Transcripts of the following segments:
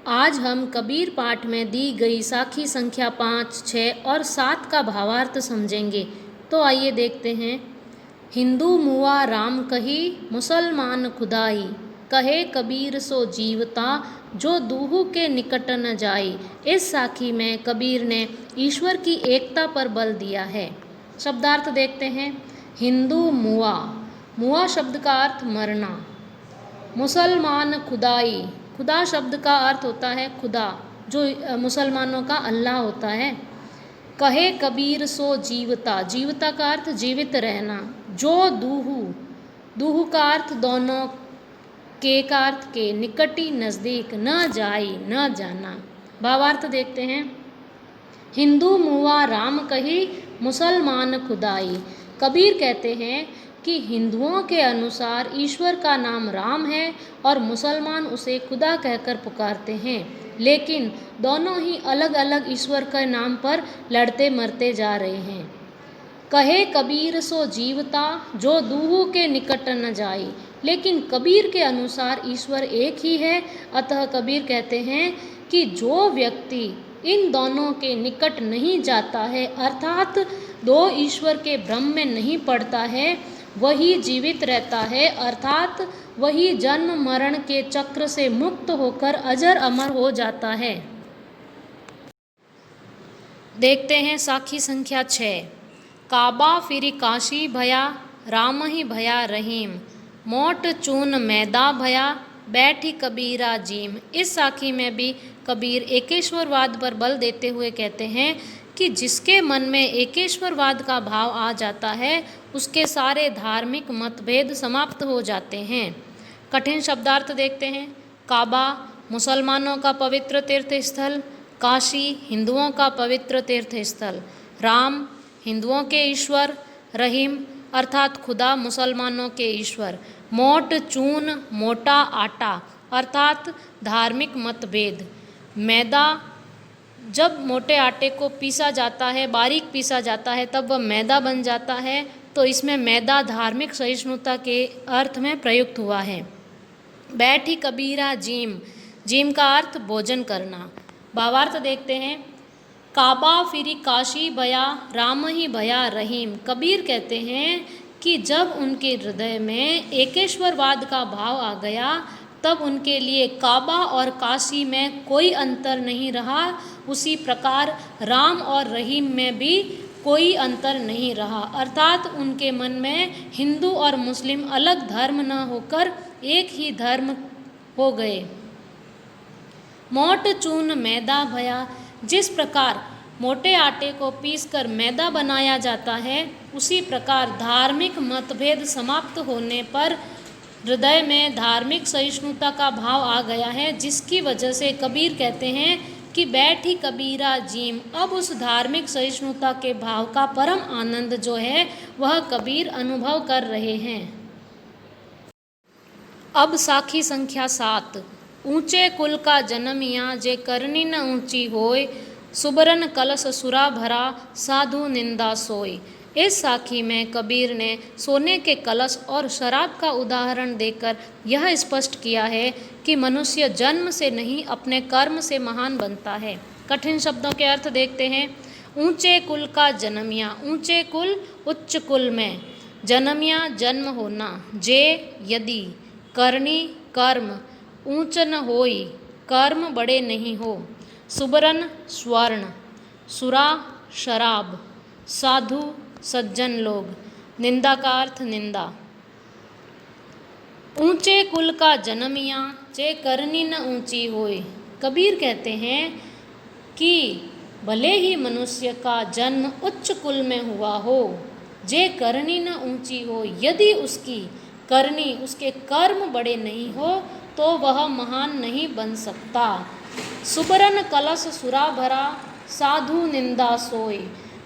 आज हम कबीर पाठ में दी गई साखी संख्या 5, 6 और 7 का भावार्थ समझेंगे। तो आइए देखते हैं। हिंदू मुआ राम कही, मुसलमान खुदाई, कहे कबीर सो जीवता, जो दूहू के निकट न जाई। इस साखी में कबीर ने ईश्वर की एकता पर बल दिया है। शब्दार्थ देखते हैं। हिंदू मुआ, मुआ शब्द का अर्थ मरना। मुसलमान खुदाई, खुदा शब्द का अर्थ होता है खुदा, जो मुसलमानों का अल्लाह होता है। कहे कबीर सो जीवता, जीवता का अर्थ जीवित रहना। जो दूहू, दूहू का अर्थ दोनों, के का अर्थ के, निकटी नज़दीक, न जाई न जाना। भावार्थ देखते हैं। हिंदू मुआ राम कही, मुसलमान खुदाई। कबीर कहते हैं कि हिंदुओं के अनुसार ईश्वर का नाम राम है और मुसलमान उसे खुदा कहकर पुकारते हैं, लेकिन दोनों ही अलग अलग ईश्वर के नाम पर लड़ते मरते जा रहे हैं। कहे कबीर सो जीवता, जो दूहू के निकट न जाई। लेकिन कबीर के अनुसार ईश्वर एक ही है, अतः कबीर कहते हैं कि जो व्यक्ति इन दोनों के निकट नहीं जाता है, अर्थात दो ईश्वर के भ्रम में नहीं पड़ता है, वही जीवित रहता है, अर्थात वही जन्म मरण के चक्र से मुक्त होकर अजर अमर हो जाता है। देखते हैं साखी संख्या 6। काबा फिरी काशी भया, राम ही भया रहीम, मोट चून मैदा भया, बैठी कबीरा जीम। इस साखी में भी कबीर एकेश्वरवाद पर बल देते हुए कहते हैं कि जिसके मन में एकेश्वरवाद का भाव आ जाता है, उसके सारे धार्मिक मतभेद समाप्त हो जाते हैं। कठिन शब्दार्थ देखते हैं। काबा मुसलमानों का पवित्र तीर्थ स्थल, काशी हिंदुओं का पवित्र तीर्थ स्थल, राम हिंदुओं के ईश्वर, रहीम अर्थात खुदा मुसलमानों के ईश्वर, मोट चून मोटा आटा अर्थात धार्मिक मतभेद, मैदा जब मोटे आटे को पीसा जाता है, बारीक पीसा जाता है, तब वह मैदा बन जाता है, तो इसमें मैदा धार्मिक सहिष्णुता के अर्थ में प्रयुक्त हुआ है। बैठी कबीरा जीम, जीम का अर्थ भोजन करना। भावार्थ देखते हैं। काबा फिरी काशी भया, राम ही भया रहीम। कबीर कहते हैं कि जब उनके हृदय में एकेश्वरवाद का भाव आ गया, तब उनके लिए काबा और काशी में कोई अंतर नहीं रहा। उसी प्रकार राम और रहीम में भी कोई अंतर नहीं रहा, अर्थात उनके मन में हिंदू और मुस्लिम अलग धर्म न होकर एक ही धर्म हो गए। मोट चून मैदा भया, जिस प्रकार मोटे आटे को पीसकर मैदा बनाया जाता है, उसी प्रकार धार्मिक मतभेद समाप्त होने पर हृदय में धार्मिक सहिष्णुता का भाव आ गया है, जिसकी वजह से कबीर कहते हैं कि बैठी कबीरा जीम। अब उस धार्मिक सहिष्णुता के भाव का परम आनंद जो है, वह कबीर अनुभव कर रहे हैं। अब साखी संख्या 7। ऊंचे कुल का जन्मिया, जे करनी न ऊंची होय, सुबरन कलश सुरा भरा, साधु निंदा सोय। इस साखी में कबीर ने सोने के कलश और शराब का उदाहरण देकर यह स्पष्ट किया है कि मनुष्य जन्म से नहीं, अपने कर्म से महान बनता है। कठिन शब्दों के अर्थ देखते हैं। ऊंचे कुल का जन्मिया, ऊंचे कुल उच्च कुल में, जन्मिया जन्म होना, जे यदि, करनी कर्म, ऊंच न होई कर्म बड़े नहीं हो, सुबरन स्वर्ण, सुरा शराब, साधु सज्जन लोग, निंदा का अर्थ निंदा। ऊंचे कुल का जन्मिया, जे करनी न ऊंची होए। कबीर कहते हैं कि भले ही मनुष्य का जन्म उच्च कुल में हुआ हो, जे करनी न ऊंची हो, यदि उसकी करनी, उसके कर्म बड़े नहीं हो, तो वह महान नहीं बन सकता। सुबरन कलश सुरा भरा, साधु निंदा सोय।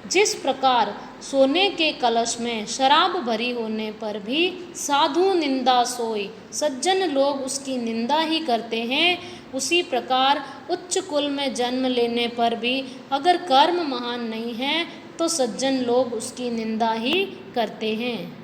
जिस प्रकार सोने के कलश में शराब भरी होने पर भी साधु निंदा सोय, सज्जन लोग उसकी निंदा ही करते हैं, उसी प्रकार उच्च कुल में जन्म लेने पर भी अगर कर्म महान नहीं है, तो सज्जन लोग उसकी निंदा ही करते हैं।